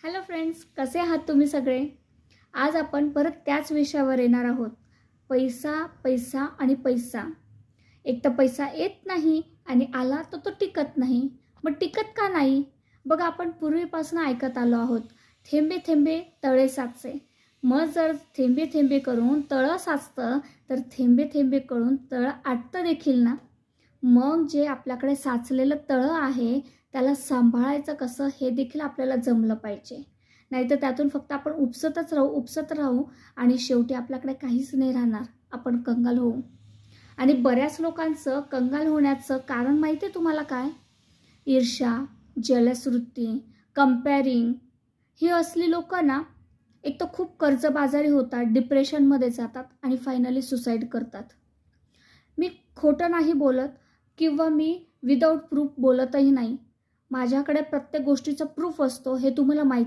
Hello friends, कसे आहात तुम्ही सगळे? आज आपण परत त्याच विषयावर येणार आहोत. पैसा, पैसा आणि पैसा. एक तर पैसा येत नाही आणि आला तर तो टिकत नाही. मग टिकत का नाही? बघा, आपण पूर्वीपासून ऐकत आलो आहोत, थेंबे थेंबे तळे साचे. मग जर थेंबे थेंबे करून तळं साचतं, तर थेंबे थेंबे करून तळं आटतं देखील ना. मग जे आपल्याकडे साचलेलं तळं आहे, त्याला सांभाळायचं कसं हे देखील आपल्याला जमलं पाहिजे. नाहीतर त्यातून फक्त आपण उपसत राहू आणि शेवटी आपल्याकडे काहीच नाही राहणार. आपण कंगाल होऊ. आणि बऱ्याच लोकांचं कंगाल होण्याचं कारण माहिती आहे तुम्हाला काय? ईर्ष्या, जेलस वृत्ती, कंपॅरिंग. ही असली लोकं ना, एक तर खूप कर्जबाजारी होतात, डिप्रेशनमध्ये जातात आणि फायनली सुसाईड करतात. मी खोटं नाही बोलत किंवा मी विदाऊट प्रूफ बोलतही नाही. माझ्याकडे प्रत्येक गोष्टीचा प्रूफ असतो, हे तुम्हाला माहिती